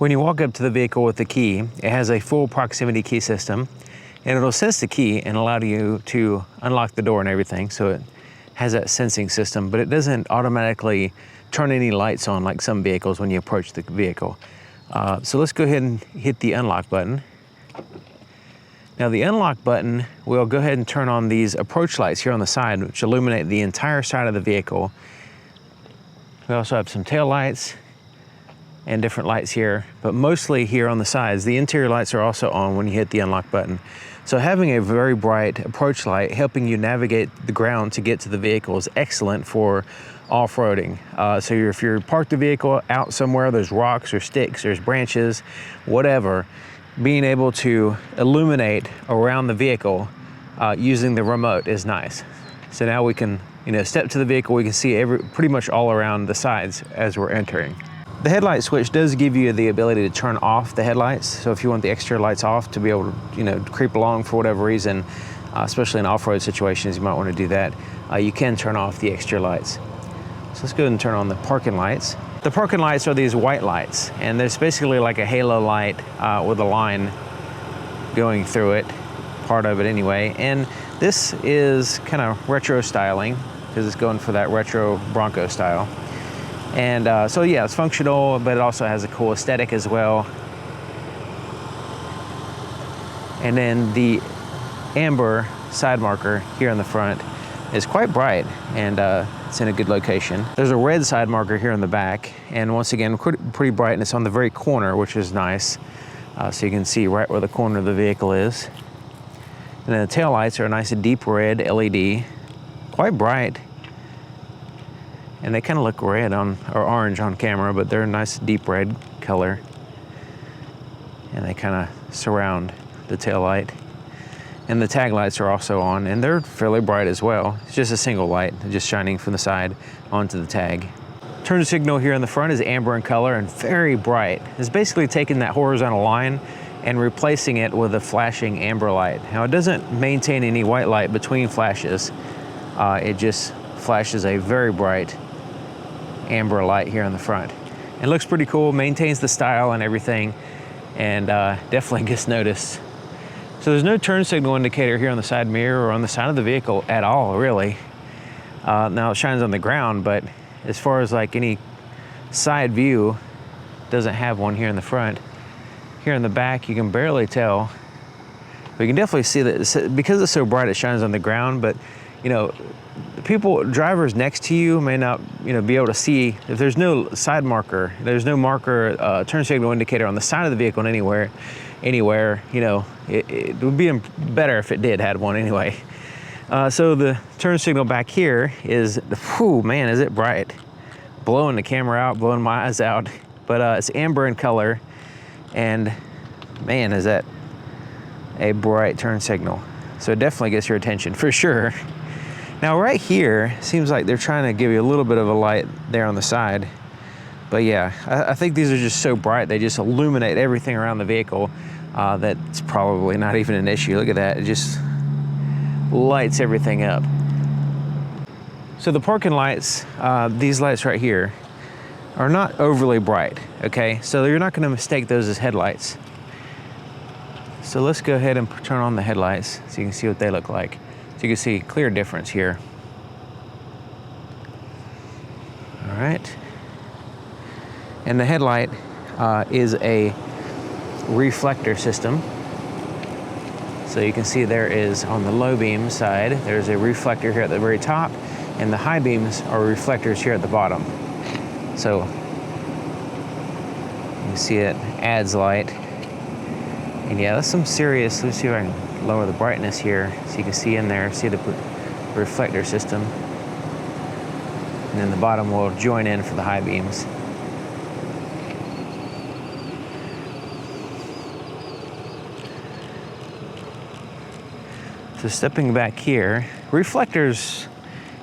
When you walk up to the vehicle with the key, it has a full proximity key system, and it'll sense the key and allow you to unlock the door and everything. So it has that sensing system, but it doesn't automatically turn any lights on like some vehicles when you approach the vehicle. So let's go ahead and hit the unlock button. Now the unlock button will go ahead and turn on these approach lights here on the side, which illuminate the entire side of the vehicle. We also have some tail lights and different lights here, but mostly here on the sides. The interior lights are also on when you hit the unlock button. So having a very bright approach light helping you navigate the ground to get to the vehicle is excellent for off-roading. So if you're parked the vehicle out somewhere, there's rocks or sticks, there's branches, whatever, being able to illuminate around the vehicle using the remote is nice. So now we can, step to the vehicle, we can see pretty much all around the sides as we're entering. The headlight switch does give you the ability to turn off the headlights. So if you want the extra lights off to be able to, creep along for whatever reason, especially in off-road situations, you might want to do that. You can turn off the extra lights. So let's go ahead and turn on the parking lights. The parking lights are these white lights, and there's basically like a halo light with a line going through it, part of it anyway. And this is kind of retro styling because it's going for that retro Bronco style. And so yeah, it's functional, but it also has a cool aesthetic as well. And then the amber side marker here in the front is quite bright, and it's in a good location. There's a red side marker here in the back, and once again, pretty bright, and it's on the very corner, which is nice. So you can see right where the corner of the vehicle is. And then the tail lights are a nice deep red LED, quite bright. And they kind of look red or orange on camera, but they're a nice deep red color. And they kind of surround the tail light. And the tag lights are also on, and they're fairly bright as well. It's just a single light, just shining from the side onto the tag. Turn signal here in the front is amber in color and very bright. It's basically taking that horizontal line and replacing it with a flashing amber light. Now it doesn't maintain any white light between flashes. It just flashes a very bright amber light here in the front. It looks pretty cool, maintains the style and everything, and definitely gets noticed. So there's no turn signal indicator here on the side mirror or on the side of the vehicle at all, really. Now it shines on the ground, but as far as like any side view, doesn't have one here in the front. Here in the back, you can barely tell. But you can definitely see that because it's so bright, it shines on the ground, but drivers next to you may not, be able to see. If there's no side marker, there's no marker, turn signal indicator on the side of the vehicle anywhere, it would be better if it did had one anyway. So the turn signal back here is, whew, man, is it bright. Blowing the camera out, blowing my eyes out. But it's amber in color, and man, is that a bright turn signal. So it definitely gets your attention for sure. Now right here, seems like they're trying to give you a little bit of a light there on the side. But yeah, I think these are just so bright, they just illuminate everything around the vehicle. That's probably not even an issue. Look at that, it just lights everything up. So the parking lights, these lights right here, are not overly bright, okay? So you're not gonna mistake those as headlights. So let's go ahead and turn on the headlights so you can see what they look like. So you can see a clear difference here. All right. And the headlight is a reflector system. So you can see there is, on the low beam side, there's a reflector here at the very top, and the high beams are reflectors here at the bottom. So you can see it adds light. And yeah, that's some serious, let's see if I can lower the brightness here so you can see in there, see the reflector system. And then the bottom will join in for the high beams. So stepping back here, reflectors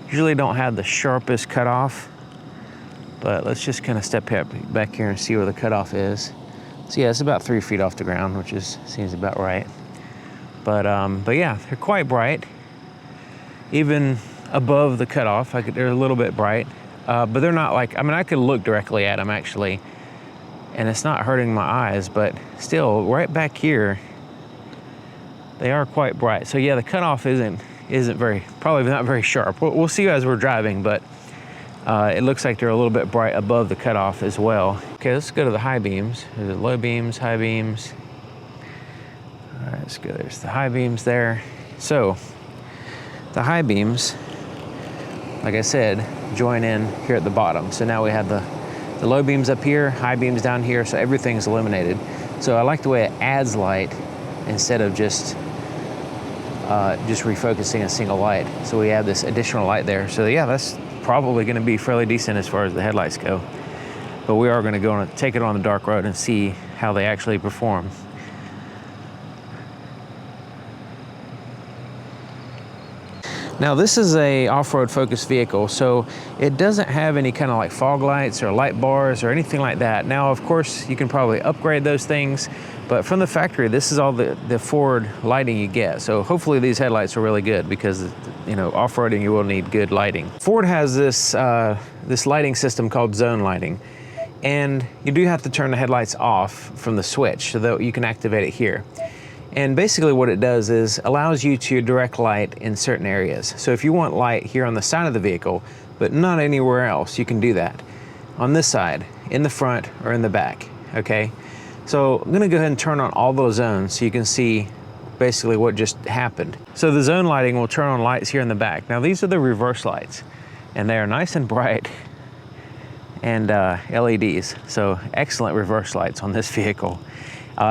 usually don't have the sharpest cutoff, but let's just kind of step back here and see where the cutoff is. So yeah, it's about 3 feet off the ground, which seems about right. But yeah, they're quite bright. Even above the cutoff, they're a little bit bright, but they're not like, I mean, I could look directly at them actually, and it's not hurting my eyes, but still right back here, they are quite bright. So yeah, the cutoff isn't probably not very sharp. We'll see as we're driving, but it looks like they're a little bit bright above the cutoff as well. Okay, let's go to the high beams. There's the low beams, high beams. All right, let's go. There's the high beams there. So the high beams, like I said, join in here at the bottom. So now we have the low beams up here, high beams down here, so everything's illuminated. So I like the way it adds light instead of just refocusing a single light. So we have this additional light there. So yeah, that's probably gonna be fairly decent as far as the headlights go. But we are gonna go and take it on the dark road and see how they actually perform. Now this is a off-road focused vehicle, so it doesn't have any kind of like fog lights or light bars or anything like that. Now, of course, you can probably upgrade those things, but from the factory, this is all the forward lighting you get. So hopefully these headlights are really good because, you know, off-roading, you will need good lighting. Ford has this, this lighting system called zone lighting, and you do have to turn the headlights off from the switch so that you can activate it here. And basically what it does is allows you to direct light in certain areas. So if you want light here on the side of the vehicle, but not anywhere else, you can do that. On this side, in the front, or in the back, okay? So I'm gonna go ahead and turn on all those zones so you can see basically what just happened. So the zone lighting will turn on lights here in the back. Now these are the reverse lights, and they are nice and bright and LEDs. So excellent reverse lights on this vehicle.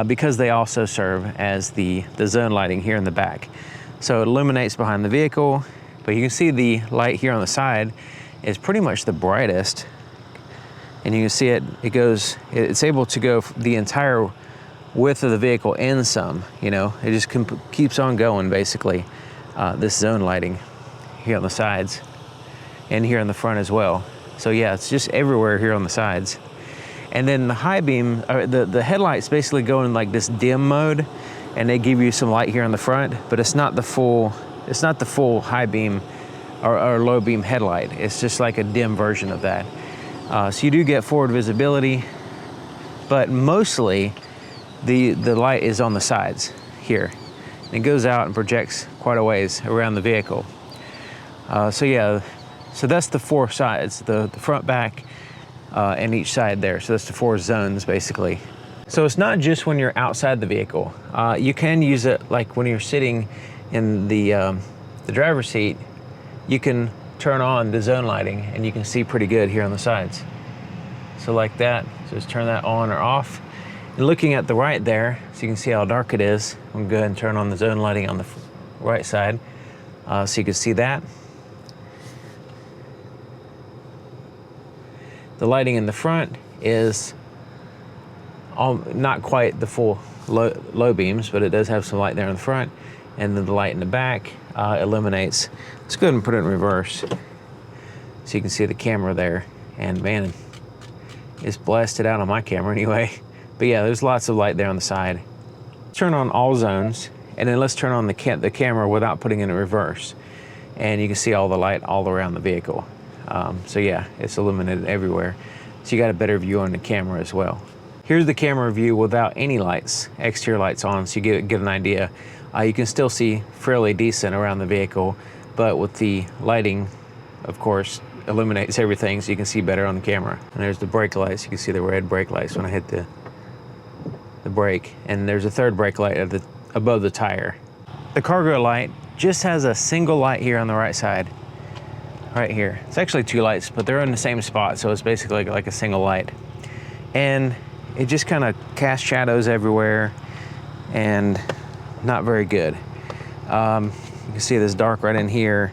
Because they also serve as the zone lighting here in the back. So it illuminates behind the vehicle, but you can see the light here on the side is pretty much the brightest. And you can see it's able to go the entire width of the vehicle and some, you know, it just keeps on going basically, this zone lighting here on the sides and here in the front as well. So yeah, it's just everywhere here on the sides. And then the high beam, the headlights basically go in like this dim mode, and they give you some light here on the front, but it's not the full high beam or low beam headlight. It's just like a dim version of that. So you do get forward visibility, but mostly the light is on the sides here. It goes out and projects quite a ways around the vehicle. So yeah, so that's the four sides, the front, back, and each side there. So that's the four zones basically. So it's not just when you're outside the vehicle. You can use it like when you're sitting in the driver's seat, you can turn on the zone lighting and you can see pretty good here on the sides. So like that, so just turn that on or off. And looking at the right there, so you can see how dark it is. I'm gonna go ahead and turn on the zone lighting on the right side so you can see that. The lighting in the front is not quite the full low beams, but it does have some light there in the front. And then the light in the back illuminates. Let's go ahead and put it in reverse so you can see the camera there. And man, it's blasted out on my camera anyway. But yeah, there's lots of light there on the side. Turn on all zones, and then let's turn on the camera without putting it in reverse. And you can see all the light all around the vehicle. So yeah, it's illuminated everywhere. So you got a better view on the camera as well. Here's the camera view without any lights, exterior lights on, so you get an idea. You can still see fairly decent around the vehicle, but with the lighting, of course, illuminates everything so you can see better on the camera. And there's the brake lights. You can see the red brake lights when I hit the brake. And there's a third brake light above the tire. The cargo light just has a single light here on the right side. Right here. It's actually two lights, but they're in the same spot, so it's basically like a single light. And it just kind of casts shadows everywhere and not very good. You can see this dark right in here.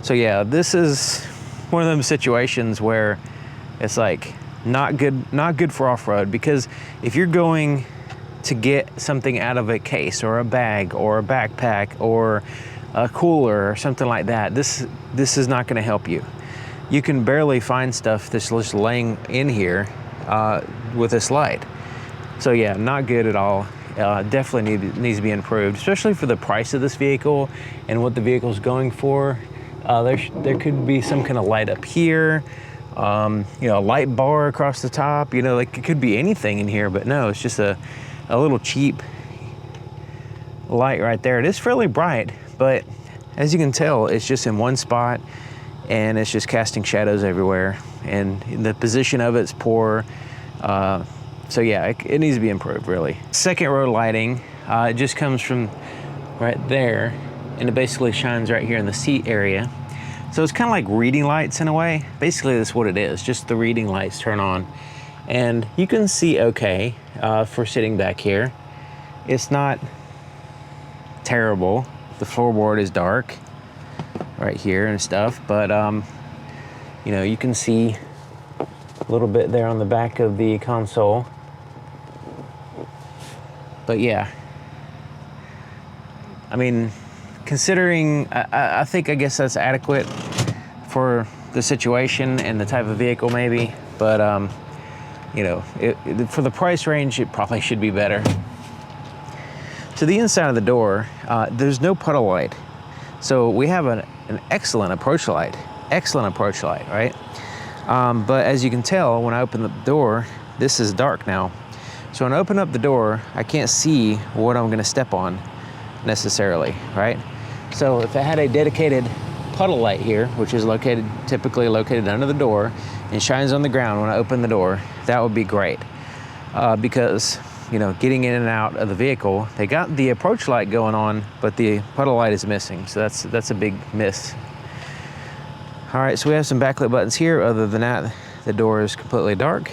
So yeah, this is one of those situations where it's like not good for off-road, because if you're going to get something out of a case or a bag or a backpack or a cooler or something like that, this is not going to help you. You can barely find stuff that's just laying in here with this light. So yeah, not good at all. Definitely needs to be improved, especially for the price of this vehicle and what the vehicle is going for. There could be some kind of light up here you know, a light bar across the top, you know, like it could be anything in here, but no, it's just a little cheap light right there. It is fairly bright, but as you can tell, it's just in one spot and it's just casting shadows everywhere, and the position of it's poor. So yeah, it needs to be improved, really. Second row lighting, it just comes from right there, and it basically shines right here in the seat area. So it's kind of like reading lights in a way. Basically, that's what it is, just the reading lights turn on. And you can see okay for sitting back here. It's not terrible. The floorboard is dark right here and stuff, but you know, you can see a little bit there on the back of the console. But yeah, I mean, considering, I guess that's adequate for the situation and the type of vehicle maybe, but you know, for the price range, it probably should be better. To the inside of the door, there's no puddle light. So we have an excellent approach light, right? But as you can tell, when I open the door, this is dark now. So when I open up the door, I can't see what I'm gonna step on necessarily, right? So if I had a dedicated puddle light here, which is typically located under the door and shines on the ground when I open the door, that would be great. Because, you know, getting in and out of the vehicle, they got the approach light going on, but the puddle light is missing. So that's a big miss. All right, so we have some backlit buttons here. Other than that, the door is completely dark.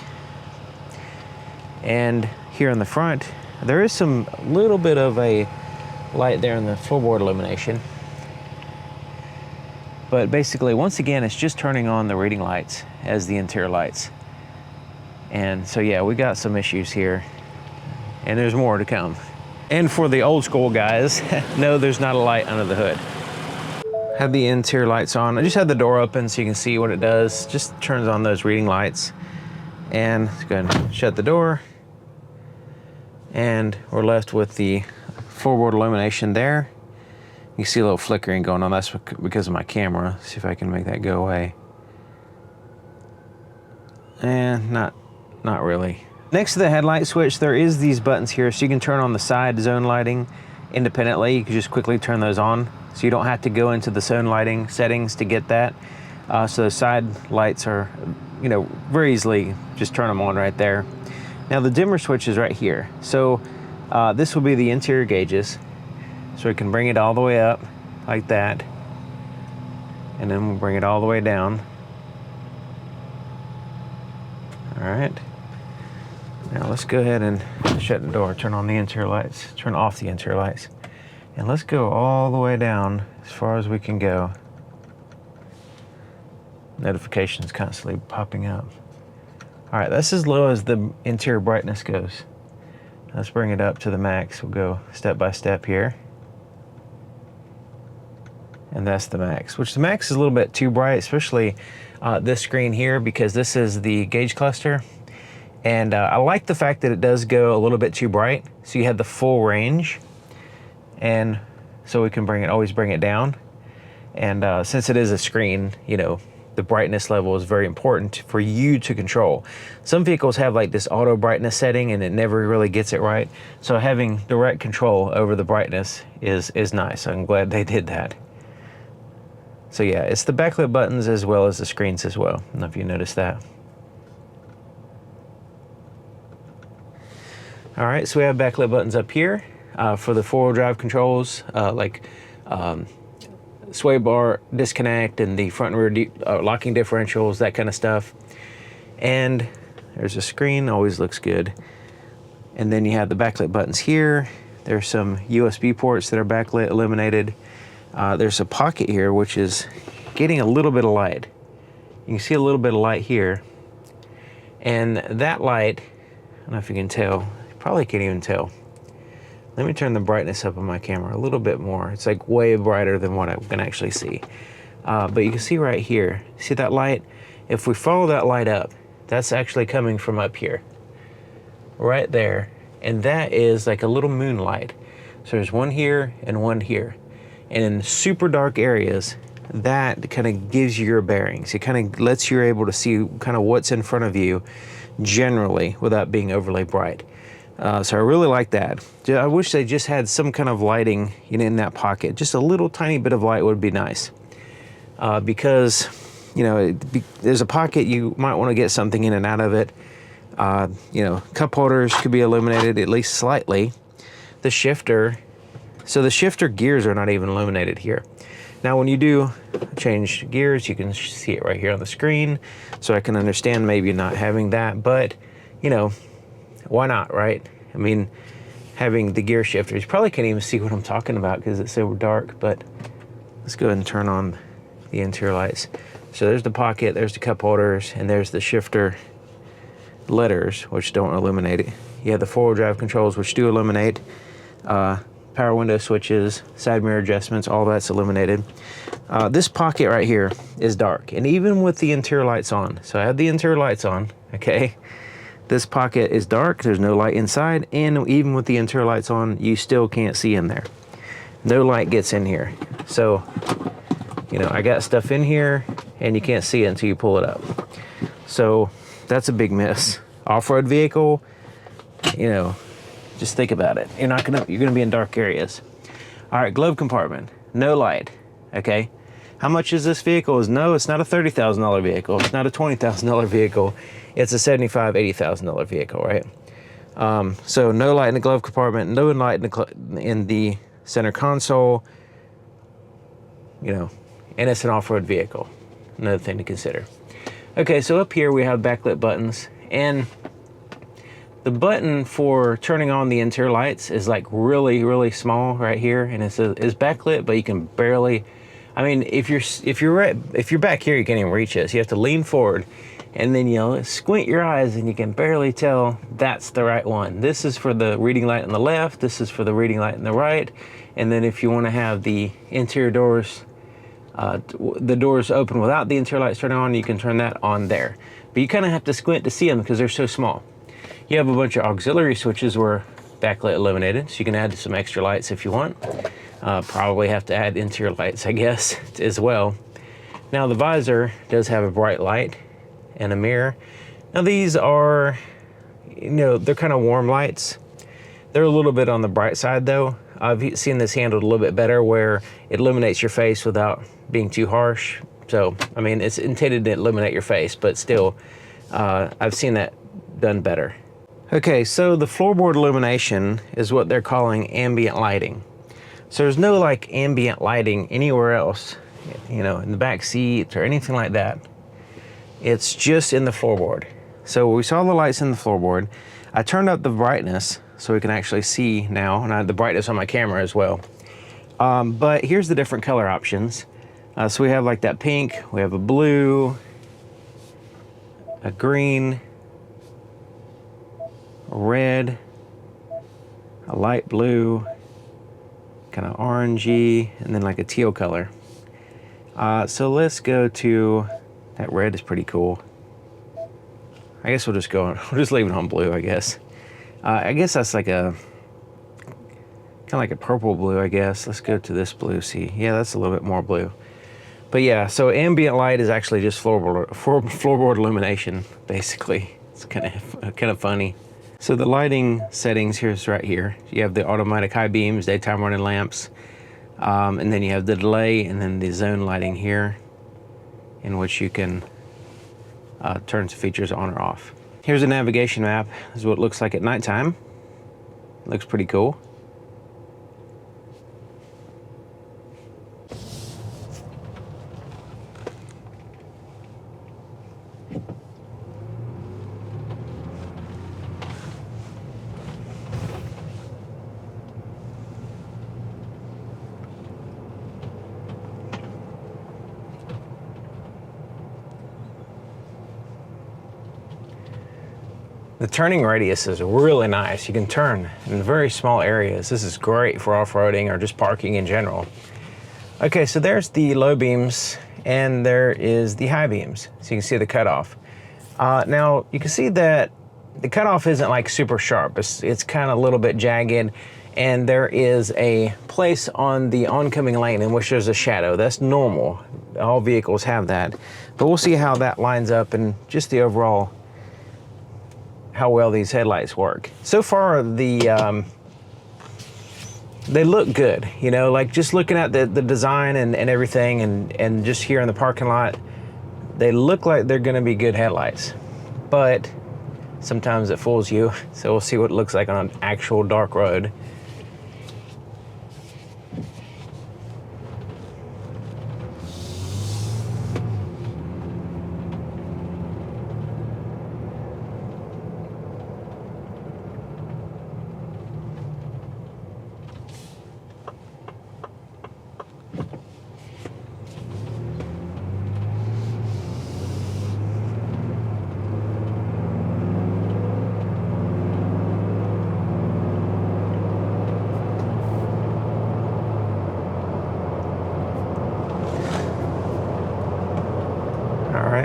And here in the front, there is some little bit of a light there in the floorboard illumination. But basically, once again, it's just turning on the reading lights as the interior lights. And so yeah, we got some issues here, and there's more to come. And for the old school guys, no, there's not a light under the hood. Have the interior lights on. I just had the door open so you can see what it does. Just turns on those reading lights. And let's go ahead and shut the door. And we're left with the floorboard illumination there. You see a little flickering going on. That's because of my camera. See if I can make that go away. And not really. Next to the headlight switch, there is these buttons here, so you can turn on the side zone lighting independently. You can just quickly turn those on, so you don't have to go into the zone lighting settings to get that. So the side lights are, you know, very easily just turn them on right there. Now the dimmer switch is right here. So this will be the interior gauges. So we can bring it all the way up like that. And then we'll bring it all the way down. All right. Now let's go ahead and shut the door, turn on the interior lights, turn off the interior lights. And let's go all the way down as far as we can go. Notifications constantly popping up. All right, that's as low as the interior brightness goes. Let's bring it up to the max. We'll go step by step here. And that's the max, which the max is a little bit too bright, especially this screen here, because this is the gauge cluster. And I like the fact that it does go a little bit too bright, so you have the full range. And so we can always bring it down. And since it is a screen, you know, the brightness level is very important for you to control. Some vehicles have like this auto brightness setting and it never really gets it right. So having direct control over the brightness is nice. I'm glad they did that. So yeah, it's the backlit buttons as well as the screens as well. I don't know if you noticed that. All right, so we have backlit buttons up here for the four-wheel drive controls, like sway bar disconnect and the front and rear locking differentials, that kind of stuff. And there's a screen, always looks good. And then you have the backlit buttons here. There's some USB ports that are backlit, illuminated. There's a pocket here, which is getting a little bit of light. You can see a little bit of light here. And that light, I don't know if you can tell, you probably can't even tell. Let me turn the brightness up on my camera a little bit more. It's like way brighter than what I can actually see. But you can see right here, see that light? If we follow that light up, that's actually coming from up here, right there. And that is like a little moonlight. So there's one here and one here. And in super dark areas, that kind of gives you your bearings. It kind of lets you able to see kind of what's in front of you generally without being overly bright. So I really like that. I wish they just had some kind of lighting in that pocket. Just a little tiny bit of light would be nice. Because, you know, there's a pocket, you might want to get something in and out of it. You know, cup holders could be illuminated at least slightly. The shifter, so the shifter gears are not even illuminated here. Now, when you do change gears, you can see it right here on the screen. So I can understand maybe not having that, but, you know, why not, right? I mean, having the gear shifters, you probably can't even see what I'm talking about because it's so dark, but let's go ahead and turn on the interior lights. So there's the pocket, there's the cup holders, and there's the shifter letters, which don't illuminate it. You have the four-wheel drive controls, which do illuminate. Power window switches, side mirror adjustments, all that's illuminated. This pocket right here is dark, and even with the interior lights on, so I have the interior lights on, okay? This pocket is dark, there's no light inside, and even with the interior lights on, you still can't see in there. No light gets in here. So, you know, I got stuff in here, and you can't see it until you pull it up. So, that's a big miss. Off-road vehicle, you know, just think about it. You're gonna be in dark areas. All right, glove compartment, no light, okay? How much is this vehicle? It's not a $30,000 vehicle. It's not a $20,000 vehicle. It's a $75,000, $80,000 vehicle, right? So no light in the glove compartment, no light in the center console, you know, and it's an off-road vehicle. Another thing to consider. Okay, so up here we have backlit buttons, and the button for turning on the interior lights is like really, really small right here, and it's backlit, but you can barely. I mean, if you're back here, you can't even reach it. So you have to lean forward, and then you squint your eyes, and you can barely tell that's the right one. This is for the reading light on the left. This is for the reading light on the right. And then if you want to have the interior doors, the doors open without the interior lights turning on, you can turn that on there. But you kind of have to squint to see them because they're so small. You have a bunch of auxiliary switches where backlit illuminated, so you can add some extra lights if you want. Probably have to add interior lights, I guess, as well. Now the visor does have a bright light and a mirror. Now these are, you know, they're kind of warm lights. They're a little bit on the bright side though. I've seen this handled a little bit better where it illuminates your face without being too harsh. So, I mean, it's intended to illuminate your face, but still, I've seen that done better. Okay, so the floorboard illumination is what they're calling ambient lighting. So there's no like ambient lighting anywhere else, you know, in the back seat or anything like that. It's just in the floorboard. So we saw the lights in the floorboard. I turned up the brightness so we can actually see now, and I had the brightness on my camera as well. But here's the different color options. So we have like that pink, we have a blue, a green, a red, a light blue, kind of orangey, and then like a teal color. So let's go to, that red is pretty cool. I guess we'll just leave it on blue, I guess. I guess that's like a, kind of like a purple blue, I guess. Let's go to this blue, see. Yeah, that's a little bit more blue. But yeah, so ambient light is actually just floorboard illumination, basically. It's kind of funny. So the lighting settings here's right here. You have the automatic high beams, daytime running lamps, and then you have the delay and then the zone lighting here, in which you can turn some features on or off. Here's a navigation map. This is what it looks like at nighttime. Looks pretty cool. The turning radius is really nice. You can turn in very small areas. This is great for off-roading or just parking in general. Okay, so there's the low beams and there is the high beams. So you can see the cutoff. Now you can see that the cutoff isn't like super sharp. It's kind of a little bit jagged, and there is a place on the oncoming lane in which there's a shadow. That's normal. all vehicles have that. But we'll see how that lines up and just the overall, how well these headlights work. So far, they look good, you know, like just looking at the design and everything and just here in the parking lot, they look like they're gonna be good headlights. But sometimes it fools you. So we'll see what it looks like on an actual dark road.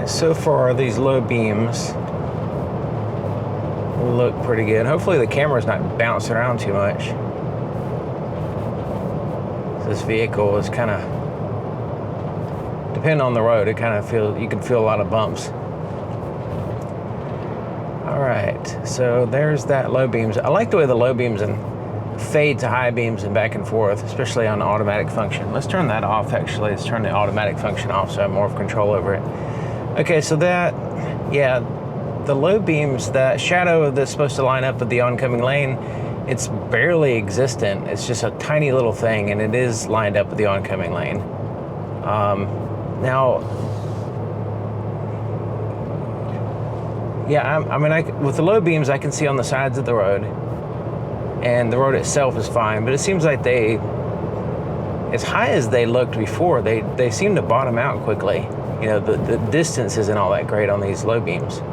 So far, these low beams look pretty good. Hopefully the camera's not bouncing around too much. This vehicle is kind of, depending on the road, it kind of you can feel a lot of bumps. All right, so there's that low beams. I like the way the low beams and fade to high beams and back and forth, especially on the automatic function. Let's turn that off, actually. Let's turn the automatic function off so I have more control over it. Okay, so that, yeah, the low beams, that shadow that's supposed to line up with the oncoming lane, it's barely existent. It's just a tiny little thing, and it is lined up with the oncoming lane. Now, yeah, I mean, with the low beams, I can see on the sides of the road, and the road itself is fine, but it seems like they, as high as they looked before, they seem to bottom out quickly. You know, the distance isn't all that great on these low beams.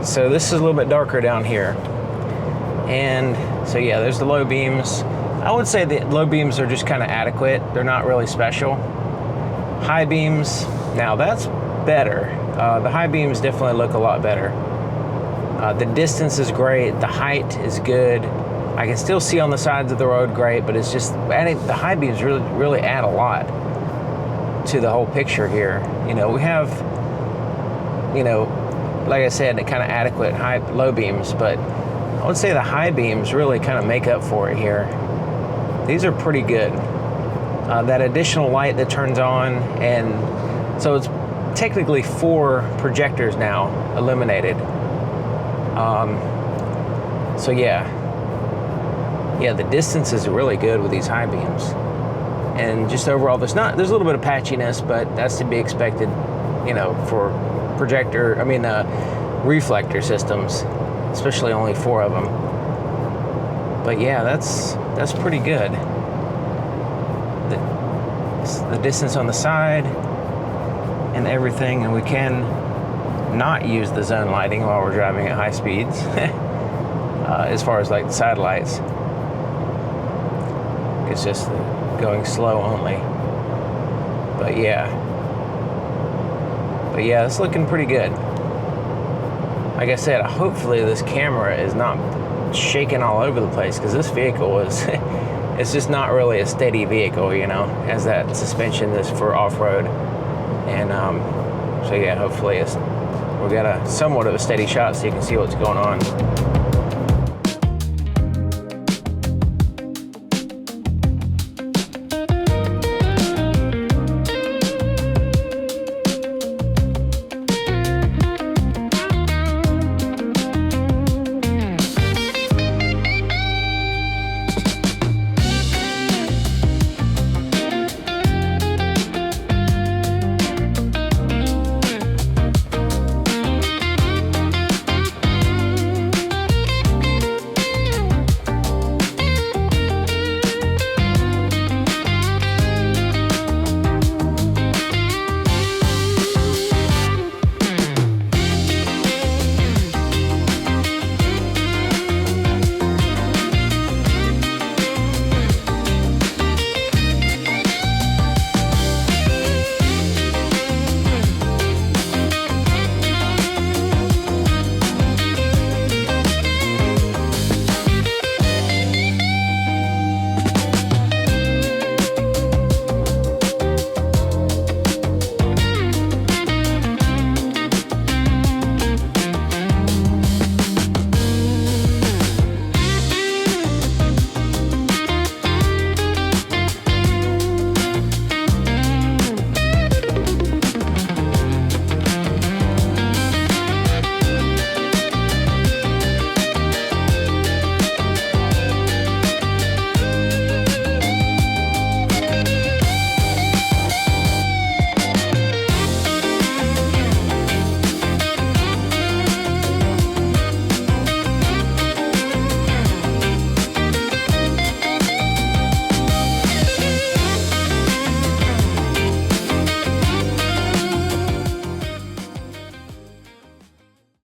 So this is a little bit darker down here. And so yeah, there's the low beams. I would say the low beams are just kind of adequate. They're not really special. High beams, now that's better. The high beams definitely look a lot better. The distance is great. The height is good. I can still see on the sides of the road great, but it's just adding, the high beams really add a lot to the whole picture here. You know, we have, you know, like I said, kind of adequate low beams, but I would say the high beams really kind of make up for it here. These are pretty good. That additional light that turns on, and so it's technically 4 projectors now eliminated. So yeah, the distance is really good with these high beams, and just overall, there's a little bit of patchiness, but that's to be expected, you know, for reflector systems, especially only 4 of them. But yeah, that's pretty good. The distance on the side and everything, and we can not use the zone lighting while we're driving at high speeds. As far as like the side lights, it's just going slow only. But yeah, it's looking pretty good. Like I said, hopefully this camera is not shaking all over the place, because this vehicle is, it's just not really a steady vehicle, you know. It has that suspension that's for off-road. And so yeah, hopefully we got somewhat of a steady shot so you can see what's going on.